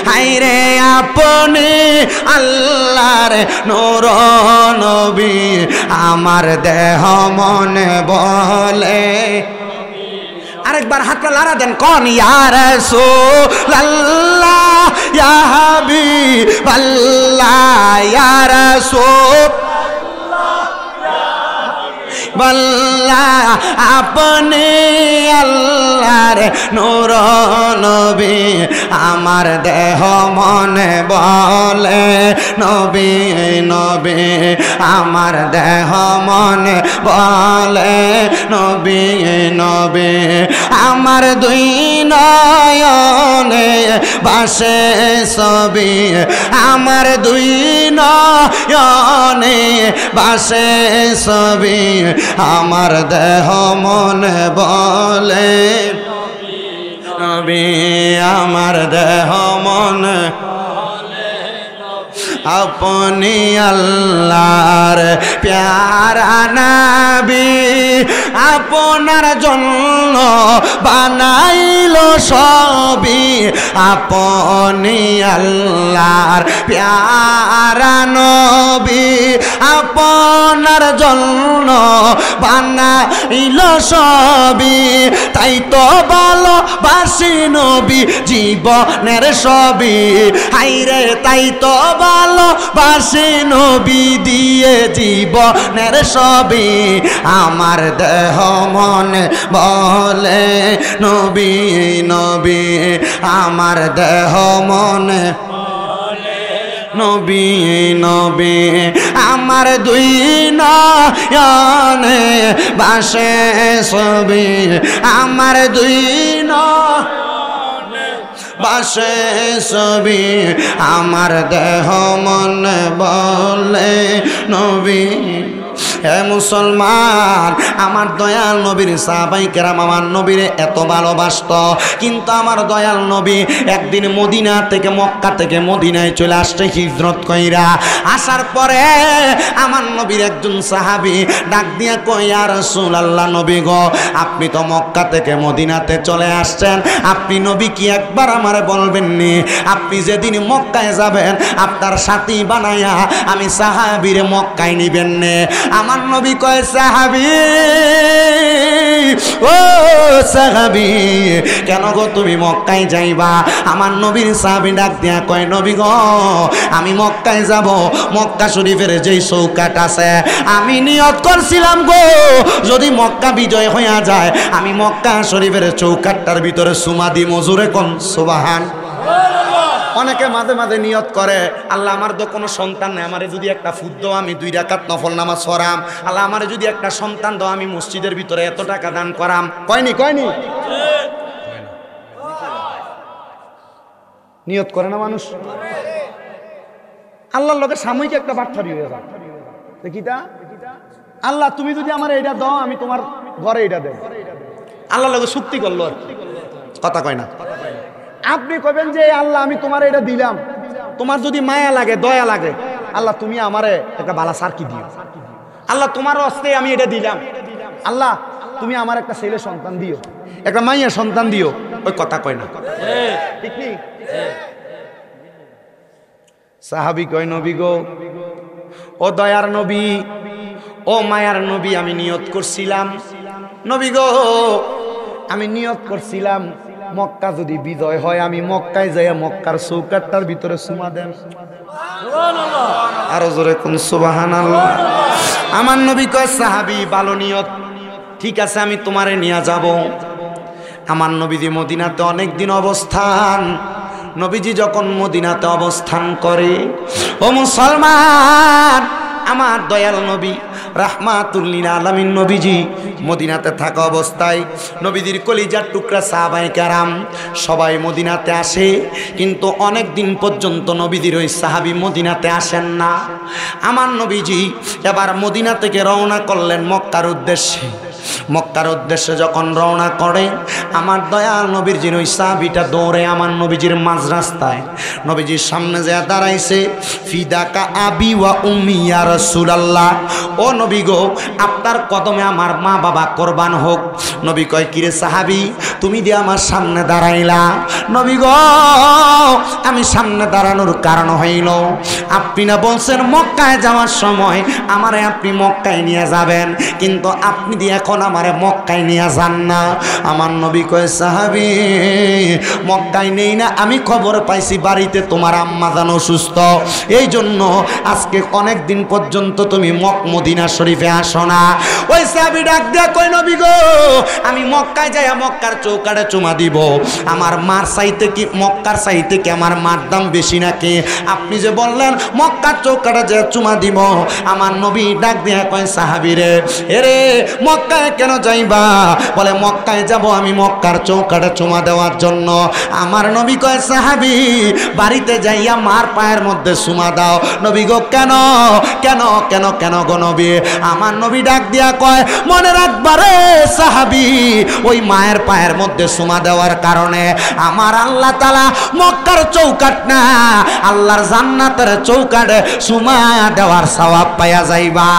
হায়রে আপনি আল্লাহর নূর নবী আমার দেহ মনে বলে আরেকবার হাতটা লাড়া দেন কোন ইয়া রাসূলুল্লাহ ইয়া হাবিবাল্লাহ ইয়া রাসূলুল্লাহ বল্লাহ আপনি আল্লাহর নূর নবী আমার দেহ মনে বলে নবী নবী আমার দেহ মনে বলে নবী নবী আমার দুই নয়নে বাসে ছবি আমার দুই নয়নে বাসে ছবি আমার দেহ মনে বলে নবী আমার দেহ মনে আপনি আল্লাহর প্যারা নবী আপনার জন্য বানাইলো সবই আপনি আল্লাহর প্যারা নবী আপনার জন্য বানাইলো সবই তাই তো ভালোবাসি নবী জীবনের সবই হায়রে তাই তো ভালোবাসি নবী দিয়ে জীবনের সবই আমার দেহ মনে বলে নবী নবী আমার দেহ মনে নবী নবী আমার দুই নয়নে বাসে ছবি আমার দুই নয়নে বাসে ছবি আমার দেহ মনে বলে নবী হে মুসলমান আমার দয়াল নবীর সাহাবায়ে কেরাম আমার নবীরে এত ভালোবাসত কিন্তু আমার দয়াল নবী একদিন মদিনা থেকে মক্কা থেকে মদিনায় চলে আসছে হিজরত কইরা আসার পরে আমার নবীর একজন সাহাবী ডাক দিয়া কয় ইয়া রাসূলুল্লাহ নবী গো আপনি তো মক্কা থেকে মদিনাতে চলে আসছেন আপনি নবী কি একবার আমারে বলবেন নি আপনি যেদিন মক্কায় যাবেন আপনার সাথী বানায়া আমি সাহাবীরে মক্কায় নিবেন নে আমার নবী কয় সাহাবী ও সাহাবী কেন গো তুমি মক্কায় যাইবা আমার নবীর সাহাবী ডাক দিয়া কয় নবী গো আমি মক্কায় যাব মক্কা শরীফের যেই চৌকাট আছে আমি নিয়ত করছিলাম গো যদি মক্কা বিজয় হইয়া যায় আমি মক্কা শরীফের চৌকাটটার ভিতরে সুমা দি মজুরে কোন সুবহান অনেকে মাঝে মাঝে নিয়ত করে আল্লাহ আমার তো কোনো সন্তান নেই আমারে যদি একটা ফুদ দাও আমি 2 রাকাত নফল নামাজ পড়াম আল্লাহ আমারে যদি একটা সন্তান দাও আমি মসজিদের ভিতরে এত টাকা দান করাম কয়নি নিয়ত করে না মানুষ আল্লাহর লগে সাময়িক একটা বার্তারি হয়ে যায় দেখিতা আল্লাহ তুমি যদি আমার এইটা দাও আমি তোমার ঘরে এইটা দেব আল্লাহর লগে চুক্তি করলো কথা কয় না আপনি কইবেন যে আল্লাহ আমি তোমার এটা দিলাম তোমার যদি মায়া লাগে দয়া লাগে আল্লাহ তুমি আমারে একটা বালা সারকি দিও আল্লাহ তোমার হস্তে আমি এটা দিলাম আল্লাহ তুমি আমার একটা ছেলে সন্তান দিও একটা মাইয়া সন্তান দিও ওই কথা কয় না ঠিক নেই সাহাবী কয় নবী গো ও দয়ার নবী ও মায়ার নবী আমি নিয়ত করছিলাম নবী গো আমি নিয়ত করছিলাম মক্কা যদি বিজয় হয় আমি মক্কায় যাইয়া মক্কার চৌকাটটার ভিতরে সুমা দেন সুবহানাল্লাহ আরো জোরে কোন সুবহানাল্লাহ আমার নবী কয় সাহাবী ভালো নিয়ত ঠিক আছে আমি তোমারে নিয়ে যাব আমার নবীজি মদিনাতে অনেক দিন অবস্থান নবীজি যখন মদিনাতে অবস্থান করে ও মুসলমান আমার দয়াল নবী রাহমাতুল লিল আলামিন নবীজি মদিনাতে থাকা অবস্থায় নবীজির কলিজার টুকরা সাহাবায়ে কেরাম সবাই মদিনাতে আসে কিন্তু অনেক দিন পর্যন্ত নবীজির ওই সাহাবী মদিনাতে আসেন না আমার নবীজি এবার মদিনা থেকে রওনা করলেন মক্কার উদ্দেশ্যে মক্কার উদ্দেশ্যে যখন রওনা করে আমার দয়াল নবীর যিনি ওই সাহাবীটা দৌড়ে আমার নবীজির মাঝ রাস্তায় নবীজির সামনে যে দাঁড়াইছে, ফিদাকা আবি ওয়া উম্মি ইয়া রাসূলুল্লাহ, ও নবী গো আপনার কদমে আমার মা বাবা কোরবান হোক। নবী কয় কিরে সাহাবী তুমি দিয়ে আমার সামনে দাঁড়াইলা? নবী গো আমি সামনে দাঁড়ানোর কারণ হইল আপনি না বলছেন মক্কায় যাওয়ার সময় আমারে আপনি মক্কায় নিয়ে যাবেন, কিন্তু আপনি দিয়ে এখন আমারে মক্কায় নিয়ে যান না। আমার নবী কয় সাহাবী মক্কায় নেই না, আমি খবর পাইছি বাড়িতে তোমার আম্মা জান অসুস্থ, এই জন্য আজকে অনেক দিন পর্যন্ত তুমি মদিনা শরীফে আসো না। ওই সাহাবী ডাক দিয়া কয় নবী গো আমি মক্কায় যাইয়া মক্কার চৌকাঠে চুমা দিব, আমার মার চাইতে কি মক্কার চাইতে কি আমার মার দাম বেশি নাকি? আপনি যে বললেন মক্কার চৌকাঠে যে চুমা দিব। আমার নবী ডাক দিয়া কয় সাহাবী রে এরে মক্কায় কেন যাইবা? বলে মক্কায় যাব আমি মক্কার চৌকাঠে চুমা দেওয়ার জন্য। আমার নবী কয় সাহাবী বাড়িতে যাইয়া মার পায়ের মধ্যে চুমা দাও। নবী গো কেন কেন কেন কেন গো নবী? আমার নবী ডাক দিয়া কয় মনে রাখবা রে সাহাবী, ওই মায়ের পায়ের মধ্যে চুমা দেওয়ার কারণে আমার আল্লাহ তাআলা মক্কার চৌকাঠ না আল্লাহর জান্নাতের চৌকাঠে চুমা দেওয়ার সওয়াব পাইয়া যাইবা।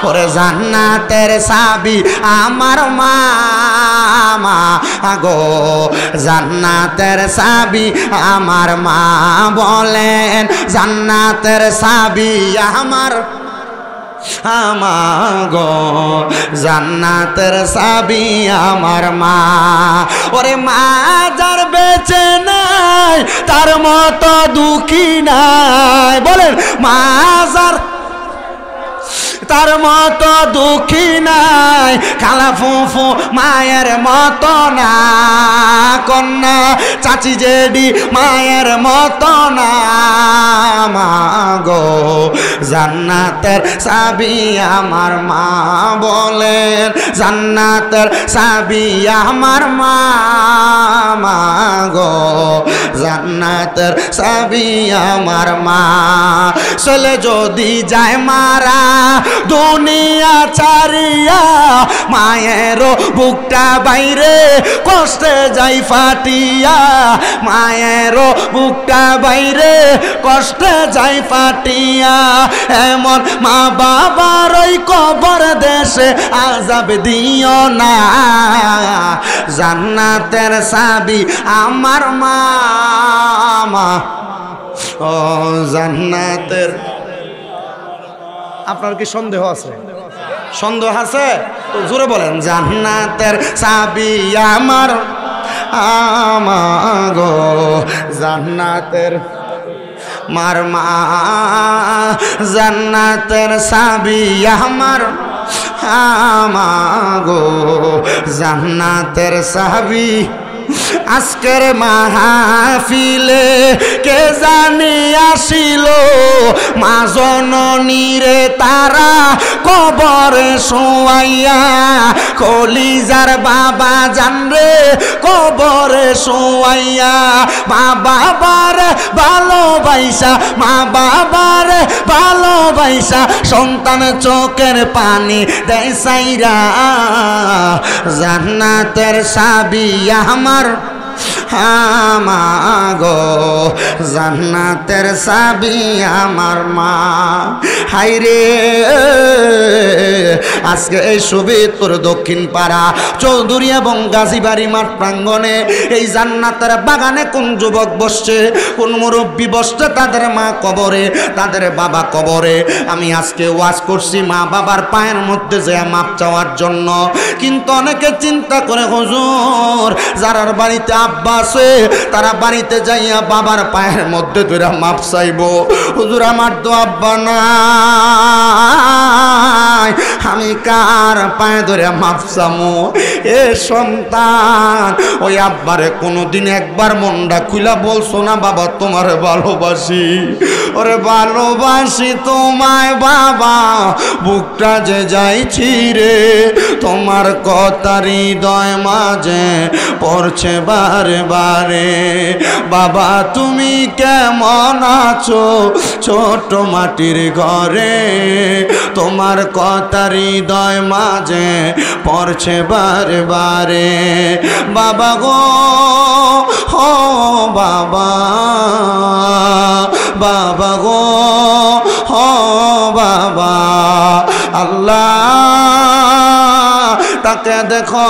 ওরে জান্নাতের চাবি আমার মা গো, জান্নাতের চাবি আমার মা বলেন, জান্নাতের চাবি আমার গো, জান্নাতের চাবি আমার মা। ওরে মা যার বেঁচে নাই তার মতো দুঃখী নাই, বলেন মা যার তার মতো দুঃখী নাই, খালা ফুফু মায়ের মতো না, কন্যা চাচি জেডি মায়ের মতো না। মা গো জান্নাতের চাবি আমার মা বলেন, জান্নাতের চাবি আমার মা গো, জান্নাতের চাবি আমার মা। চলে যদি যায় মারা দুনিয়া ছাড়িয়া, মায়ের বুকটা বাইরে কষ্টে যাই ফাটিয়া, মায়ের বুকটা বাইরে কষ্টে যাই ফাটিয়া। এমন মা বাবার ওই কবর দেশে আযাব দিও না, জান্নাতের চাবি আমার মা ও জান্নাতের। আপনার কি সন্দেহ আছে? সন্দেহ আছে তো জোরে বলেন, জান্নাতের চাবি আমার গো, জান্নাতের মার মা, জান্নাতের চাবি আমার গো, জান্নাতের চাবি। আজকের মাহফিলে কে জানি আসিল, মা জননীরে তারা কবরে শোয়াইয়া, কলিজার বাবা জানরে কবরে শোয়াইয়া। মা বাবার ভালোবাসা, মা বাবার ভালোবাসা, সন্তান চোখের পানি দেয় সাইরা, জান্নাতের চাবি আমার গো, জান্নাতের চাবি আমার মা। হাইরে আজকে এই শোভিতপুর দক্ষিণ পাড়া চৌধুরী এবং গাজীবাড়ি মাঠ প্রাঙ্গণে এই জান্নাতের বাগানে কোন যুবক বসছে, কোন মুরব্বী বসছে, তাদের মা কবরে, তাদের বাবা কবরে। আমি আজকে ওয়াজ করছি মা বাবার পায়ের মধ্যে যে মাপ চাওয়ার জন্য, কিন্তু অনেকে চিন্তা করে হুজুর যারার বাড়িতে আব্বা আছে তারা বাড়িতে যাইয়া বাবার পায়ের মধ্যে ধরে মাপ চাইব। হুজুর আমার তো আব্বা নাই, আমি কার পায়ে ধরে মাপ চামো? এ সন্তান ওই আব্বারে কোনোদিন একবার মনটা খুলা বলছো না বাবা তোমার ভালোবাসি, ওরে ভালোবাসি তোমায় বাবা, বুকটা যে যাইছি রে, তোমার কথা হৃদয় মাঝে পড়ছে বারে বারে। বাবা তুমি কেমন আছো ছোট মাটির ঘরে, তোমার কথা হৃদয় মাঝে পড়ছে বারে বারে। বাবা গো ও বাবা, বাবা গো ও বাবা, আল্লাহ তাকে দেখো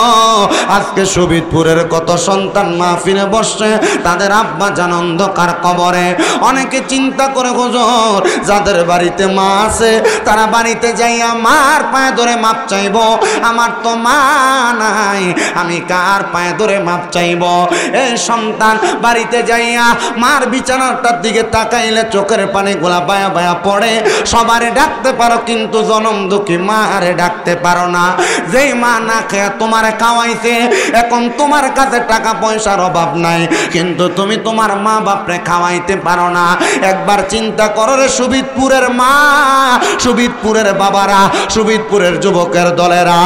আজকে শোভিতপুরের কত সন্তান মাহফিলে বসছে, তাদের আব্বা জান অন্ধকার কবরে। অনেকে চিন্তা করে হুজুর যাদের বাড়িতে মা আছে তারা বাড়িতে যাইয়া মার পায়ে ধরে মাপ চাইব, আমার তো মা নাই আমি কার পায়ে ধরে মাপ চাইব। এই সন্তান বাড়িতে যাইয়া মার বিছানাটার দিকে তাকাইলে চোখের পানি গোলা বায়া বায়া পড়ে। সবারে ডাকতে পারো কিন্তু জনম দুঃখী মারে ডাকতে পারো না। যেই মা না খেয়ে তোমার খাওয়াইছে, এখন তোমার কাছে টাকা পয়সার অভাব নাই কিন্তু তুমি তোমার মা বাপরে খাওয়াইতে পারো না। একবার চিন্তা করো রে শোভিতপুরের মা, শোভিতপুরের বাবারা, শোভিতপুরের যুবকের দলেরা।